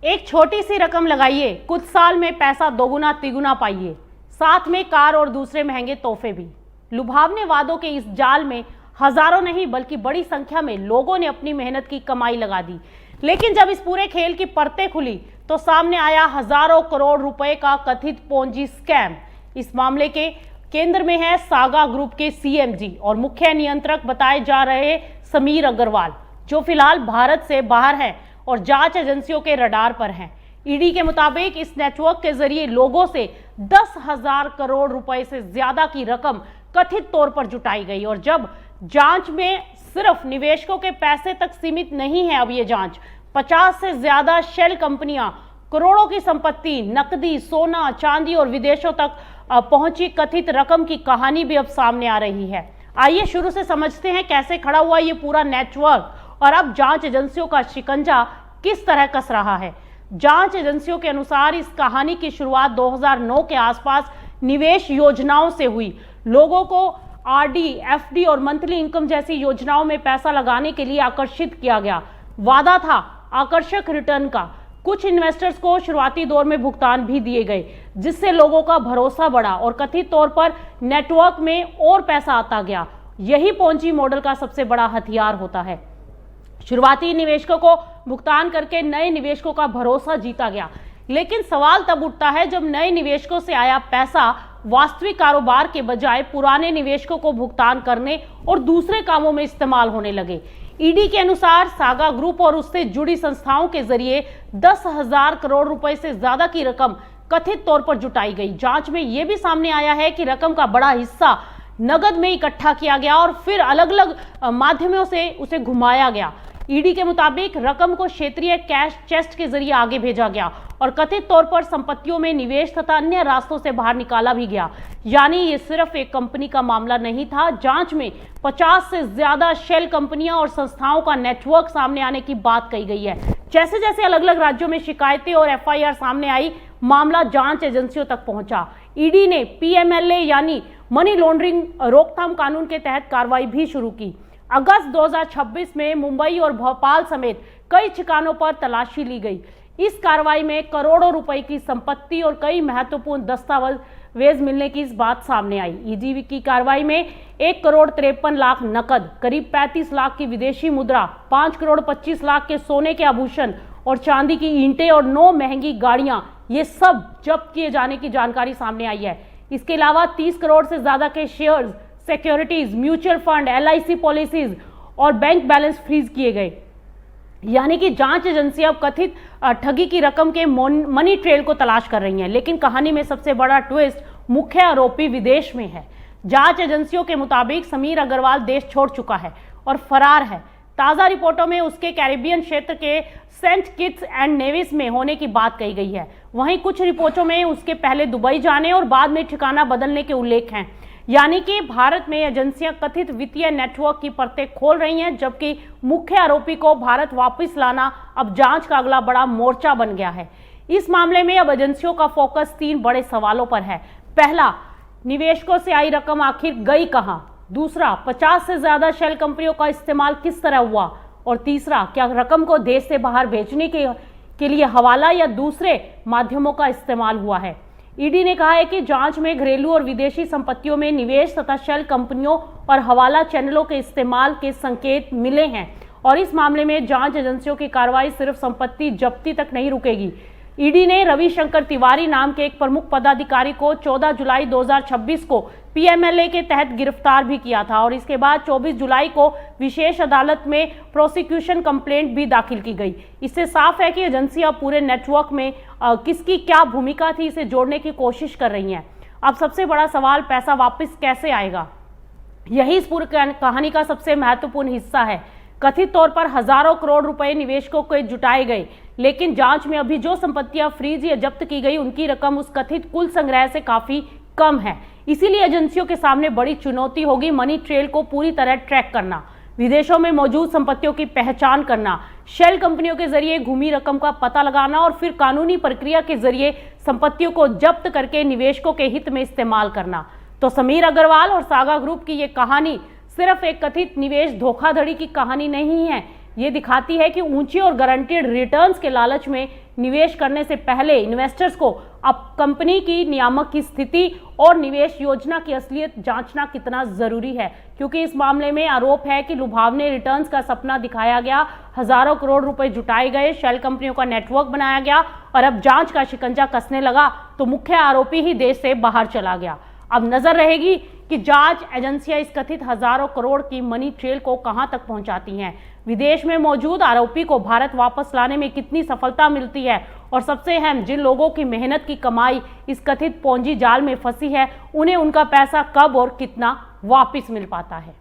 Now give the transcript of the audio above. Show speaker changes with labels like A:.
A: एक छोटी सी रकम लगाइए, कुछ साल में पैसा दोगुना तिगुना पाइए, साथ में कार और दूसरे महंगे तोहफे भी। लुभावने वादों के इस जाल में हजारों नहीं बल्कि बड़ी संख्या में लोगों ने अपनी मेहनत की कमाई लगा दी। लेकिन जब इस पूरे खेल की परतें खुली तो सामने आया हजारों करोड़ रुपए का कथित पोंजी स्कैम। इस मामले के केंद्र में है सागा ग्रुप के सीएमडी और मुख्य नियंत्रक बताए जा रहे समीर अग्रवाल, जो फिलहाल भारत से बाहर हैं और जांच एजेंसियों के रडार पर हैं। ईडी के मुताबिक इस नेटवर्क के जरिए लोगों से 10,000 करोड़ रुपए से ज्यादा की रकम कथित तौर पर जुटाई गई। और जब जांच में सिर्फ निवेशकों के पैसे तक सीमित नहीं है, अब ये जांच 50 से ज्यादा शेल कंपनियां, करोड़ों की संपत्ति, नकदी, सोना, चांदी और विदेशों तक पहुंची कथित रकम की कहानी भी अब सामने आ रही है। आइए शुरू से समझते हैं कैसे खड़ा हुआ ये पूरा नेटवर्क और अब जांच एजेंसियों का शिकंजा किस तरह कस रहा है। जांच एजेंसियों के अनुसार इस कहानी की शुरुआत 2009 के आसपास निवेश योजनाओं से हुई। लोगों को आरडी, एफडी और मंथली इनकम जैसी योजनाओं में पैसा लगाने के लिए आकर्षित किया गया। वादा था आकर्षक रिटर्न का। कुछ इन्वेस्टर्स को शुरुआती दौर में भुगतान भी दिए गए, जिससे लोगों का भरोसा बढ़ा और कथित तौर पर नेटवर्क में और पैसा आता गया। यही पोंजी मॉडल का सबसे बड़ा हथियार होता है। शुरुआती निवेशकों को भुगतान करके नए निवेशकों का भरोसा जीता गया। लेकिन सवाल तब उठता है जब नए निवेशकों से आया पैसा वास्तविक कारोबार के बजाय पुराने निवेशकों को भुगतान करने और दूसरे कामों में इस्तेमाल होने लगे। ईडी के अनुसार सागा ग्रुप और उससे जुड़ी संस्थाओं के जरिए 10,000 करोड़ रुपए से ज्यादा की रकम कथित तौर पर जुटाई गई। जांच में यह भी सामने आया है कि रकम का बड़ा हिस्सा नगद में इकट्ठा किया गया और फिर अलग अलग माध्यमों से उसे घुमाया गया। ईडी के मुताबिक रकम को क्षेत्रीय कैश चेस्ट के जरिए आगे भेजा गया और कथित तौर पर संपत्तियों में निवेश तथा अन्य रास्तों से बाहर निकाला भी गया। यानी ये सिर्फ एक कंपनी का मामला नहीं था। जांच में 50 से ज्यादा शेल कंपनियां और संस्थाओं का नेटवर्क सामने आने की बात कही गई है। जैसे जैसे अलग अलग राज्यों में शिकायतें और एफआईआर सामने आई, मामला जांच एजेंसियों तक पहुंचा। ईडी ने पीएमएलए यानी मनी लॉन्ड्रिंग रोकथाम कानून के तहत कार्रवाई भी शुरू की। अगस्त 2026 में मुंबई और भोपाल समेत कई ठिकानों पर तलाशी ली गई। इस कार्रवाई में करोड़ों रुपए की संपत्ति और कई महत्वपूर्ण दस्तावेज मिलने की इस बात सामने आई। ईडी की कार्रवाई में 1 करोड़ 53 लाख नकद, करीब 35 लाख की विदेशी मुद्रा, 5 करोड़ 25 लाख के सोने के आभूषण और चांदी की ईंटें और 9 महंगी गाड़ियां, ये सब जब्त किए जाने की जानकारी सामने आई है। इसके अलावा 30 करोड़ से ज्यादा के shares, securities, mutual fund, LIC policies और बैंक बैलेंस फ्रीज किए गए। यानी कि जांच एजेंसियां अब कथित ठगी की रकम के मनी ट्रेल को तलाश कर रही हैं। लेकिन कहानी में सबसे बड़ा ट्विस्ट, मुख्य आरोपी विदेश में है। जांच एजेंसियों के मुताबिक समीर अग्रवाल देश छोड़ चुका है और फरार है। ताजा रिपोर्टों में उसके कैरिबियन क्षेत्र के सेंट किट्स एंड नेविस में होने की बात कही गई है। वहीं कुछ रिपोर्टों में उसके पहले दुबई जाने और बाद में ठिकाना बदलने के उल्लेख हैं। यानी कि भारत में एजेंसियां कथित वित्तीय नेटवर्क की परतें खोल रही हैं, जबकि मुख्य आरोपी को भारत वापस लाना अब जांच का अगला बड़ा मोर्चा बन गया है। इस मामले में अब एजेंसियों का फोकस 3 बड़े सवालों पर है। पहला, निवेशकों से आई रकम आखिर गई कहां? दूसरा, 50 से ज्यादा शेल कंपनियों का इस्तेमाल किस तरह हुआ? और तीसरा, क्या रकम को देश से बाहर भेजने के लिए हवाला या दूसरे माध्यमों का इस्तेमाल हुआ है? ईडी ने कहा है कि जांच में घरेलू और विदेशी संपत्तियों में निवेश तथा शेल कंपनियों और हवाला चैनलों के इस्तेमाल के संकेत मिले हैं और इस मामले में जांच एजेंसियों की कार्रवाई सिर्फ संपत्ति जब्ती तक नहीं रुकेगी। ईडी ने रविशंकर तिवारी नाम के एक प्रमुख पदाधिकारी को 14 जुलाई 2026 को पीएमएलए के तहत गिरफ्तार भी किया था और इसके बाद 24 जुलाई को विशेष अदालत में प्रोसिक्यूशन कंप्लेंट भी दाखिल की गई। इससे साफ है कि एजेंसियां पूरे नेटवर्क में किसकी क्या भूमिका थी, इसे जोड़ने की कोशिश कर रही हैं। अब सबसे बड़ा सवाल, पैसा वापस कैसे आएगा? यही इस पूरी कहानी का सबसे महत्वपूर्ण हिस्सा है। कथित तौर पर हजारों करोड़ रुपए निवेशकों को जुटाए गए, लेकिन जांच में अभी जो संपत्तियां फ्रीज या जब्त की गई उनकी रकम उस कथित कुल संग्रह से काफी कम है। इसीलिए एजेंसियों के सामने बड़ी चुनौती होगी मनी ट्रेल को पूरी तरह ट्रैक करना, विदेशों में मौजूद संपत्तियों की पहचान करना, शेल कंपनियों के जरिए घूमी रकम का पता लगाना और फिर कानूनी प्रक्रिया के जरिए संपत्तियों को जब्त करके निवेशकों के हित में इस्तेमाल करना। तो समीर अग्रवाल और सागा ग्रुप की ये कहानी सिर्फ एक कथित निवेश धोखाधड़ी की कहानी नहीं है। ये दिखाती है कि ऊंची और गारंटीड रिटर्न्स के लालच में निवेश करने से पहले इन्वेस्टर्स को अब कंपनी की नियामक की स्थिति और निवेश योजना की असलियत जांचना कितना जरूरी है, क्योंकि इस मामले में आरोप है कि लुभावने रिटर्न्स का सपना दिखाया गया, हजारों करोड़ रुपए जुटाए गए, शेल कंपनियों का नेटवर्क बनाया गया और अब जांच का शिकंजा कसने लगा तो मुख्य आरोपी ही देश से बाहर चला गया। अब नजर रहेगी कि जांच एजेंसियां इस कथित हजारों करोड़ की मनी ट्रेल को कहां तक पहुंचाती हैं, विदेश में मौजूद आरोपी को भारत वापस लाने में कितनी सफलता मिलती है और सबसे अहम, जिन लोगों की मेहनत की कमाई इस कथित पोंजी जाल में फंसी है, उन्हें उनका पैसा कब और कितना वापस मिल पाता है।